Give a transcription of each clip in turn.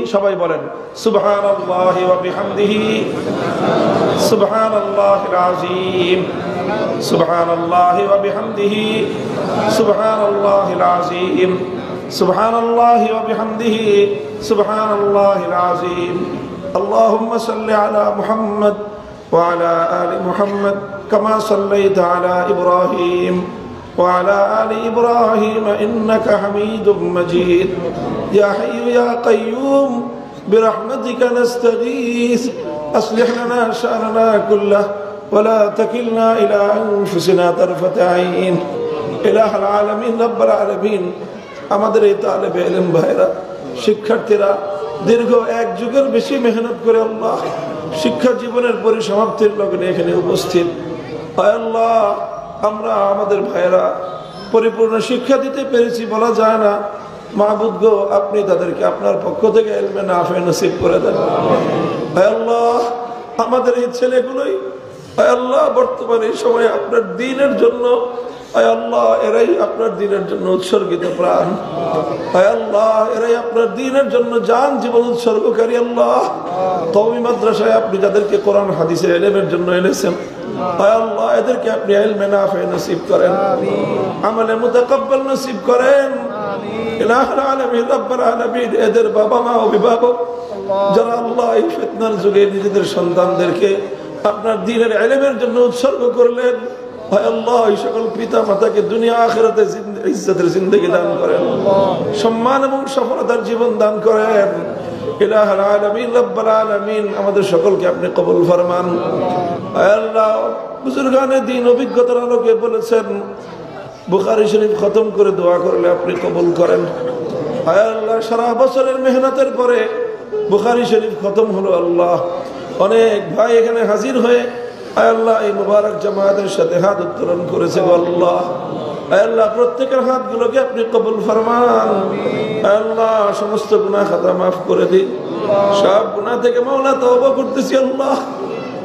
সবাই বলেন সুবহানাল্লাহি ওয়া বিহামদিহি সুবহানাল্লাহিল আযীম সুবহানাল্লাহি ওয়া বিহামদিহি সুবহানাল্লাহিল আযীম সুবহানাল্লাহি ওয়া বিহামদিহি সুবহানাল্লাহিল আযীম আল্লাহুম্মা সাল্লি আলা মুহাম্মদ ওয়া আলা আলি মুহাম্মদ কামা সাল্লাইতা আলা ইব্রাহিম وعلى آل إبراهيم إنك حميد مجيد يا حي يا قيوم برحمتك نستغيث أصلح لنا شأننا كله ولا تكلنا إلى أنفسنا طرفة عين إله العالمين رب العالمين আমাদের এই তালেবে ইলম ভাইরা শিক্ষার্থীরা দীর্ঘ এক যুগের বেশি মেহনত করে আল্লাহ শিক্ষা জীবনের পরিসমাপ্তির লগ্নে এখানে উপস্থিত হয় আল্লাহ আমরা আমাদের ভাইরা পরিপূর্ণ শিক্ষা দিতে পেরেছি বলা যায় না মাহবুদ গো আপনি তাদেরকে আপনার পক্ষ থেকে ইলমে নাফে নসিব করে দেন হে আল্লাহ আমাদের এই ছেলেগুলোই হে আল্লাহ বর্তমানে এই সময় আপনার দ্বীনের জন্য হে আল্লাহ এরাই আপনার দ্বীনের জন্য উৎসর্গিত প্রাণ হে আল্লাহ এরাই আপনার দ্বীনের জন্য জান জীবন উৎসর্গকারী আল্লাহ কওমি মাদ্রাসায় আপনি যাদেরকে কোরআন হাদিসের ইলমের জন্য এনেছেন আল্লাহ এদেরকে আপনি ইলমে নাফে নসিব করেন আমলে মুতাকাব্বাল নসিব করেন ইলাহুল আলামিন রব্বুল আলামিন এদের বাবা মা অভিভাবক যারা আল্লাহ এই ফিতনার যুগে নিজেদের সন্তানদেরকে আপনার দ্বীনের ইলমের জন্য উৎসর্গ করলেন হে আল্লাহ এই সকল পিতা মাতাকে দুনিয়া আখিরাতে ইজ্জতের জিন্দেগি দান করেন সম্মান এবং সফলতার জীবন দান করেন ইলাহুল আলামিন রব্বুল আলামিন আমাদের সকলকে আপনি কবুল ফরমান হে আল্লাহ বুজুর্গানে দ্বীন অভিজ্ঞতার আলোকে বলেছেন বুখারী শরীফ খতম করে দোয়া করলে আপনি কবুল করেন হে আল্লাহ সারা বছরের মেহনতের পরে বুখারী শরীফ খতম হলো আল্লাহ অনেক ভাই এখানে হাজির হয়ে হে আল্লাহ এই মুবারক জামাতের সাথে হাত উত্তোলন করেছে আল্লাহ হে আল্লাহ প্রত্যেকের হাতগুলোকে আপনি কবুল ফরমান হে আল্লাহ সমস্ত গুনাহ খাতা মাফ করে দিন সব গুনাহ থেকে মাওলা তওবা করতেছি আল্লাহ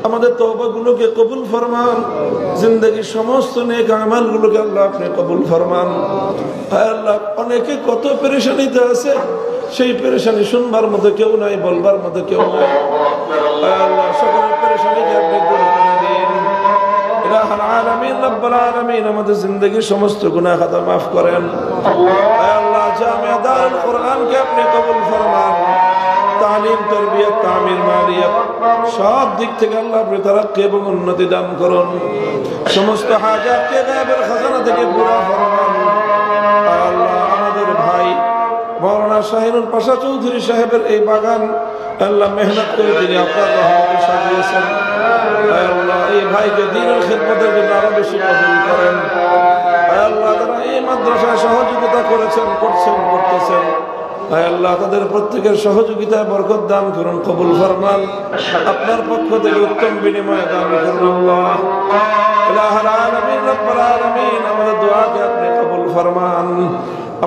আমাদের তওবাগুলোকে কবুল ফরমান জিন্দেগীর সমস্ত নেক আমলগুলোকে আল্লাহ আপনি কবুল ফরমান হে আল্লাহ অনেকে কত পেরেশানিতে আছে সেই পেরেশানি শুনবার মতো কেউ নাই বলবার মতো কেউ নাই হে আল্লাহ সকলের পেরেশানিকে আপনি দূর করে দিন ইলাহুল আলামিন রব্বুল আলামিন আমাদের জিন্দেগীর সমস্ত গুনাহ খাতা মাফ করেন হে আল্লাহ জামিয়া দারুল কোরআনকে আপনি কবুল ফরমান তালিম তারবিয়ত তামির মালিয়াত সব দিক থেকে আল্লাহ আপনি তারাক্কি এবং উন্নতি দান করুন সমস্ত হাজাতকে গায়বের খাজানা থেকে পুরা ফরমান আল্লাহ আমাদের ভাই মাওলানা শাহিনুল পাশা চৌধুরী সাহেবের এই বাগান আল্লাহ মেহনত করে তিনি আপনার রহমতে সাজিয়েছেন আল্লাহ এই ভাইকে দ্বীনের খিদমতের জন্য আরো বেশি কবুল করেন আল্লাহ তারা এই মাদ্রাসায় সহযোগিতা করেছেন করছেন করতেছেন আল্লাহ তাদের প্রত্যেকের সহযোগিতায় বরকত দান করুন কবুল ফরমান আপনার পক্ষ থেকে উত্তম বিনিময় দান করুন আল্লাহ ইলাহুল আলামিন রব্বুল আলামিন আমাদের দোয়াকে আপনি কবুল ফরমান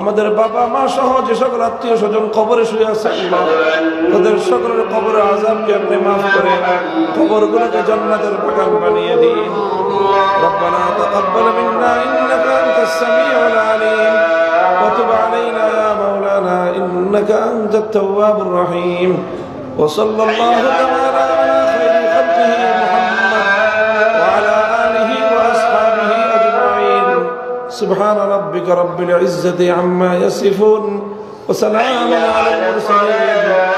আমাদের বাবা মা সহ যে সকল আত্মীয় স্বজন কবরে শুয়ে আছে আল্লাহ তাদের সকলের কবরের আযাবকে আপনি মাফ করে কবরগুলোকে জান্নাতের বাগান বানিয়ে দিন রব্বানা তাকাব্বাল মিন্না ইন্নাকা আনতাস সামিউল আলিম ওয়া তুব আলাইনা ইয়া মাওলানা ইন্নাকা আনতাত তাওয়াবুর রহিম ওয়া সাল্লাল্লাহু তাআলা আলা খায়রি খালকিহি মুহাম্মদ ওয়া আলা আলিহি ওয়া আসহাবিহি আজমাইন সুবহান রাব্বিকা রাব্বিল ইজ্জাতি আম্মা ইয়াসিফুন ওয়া সালামুন আলাল মুরসালিন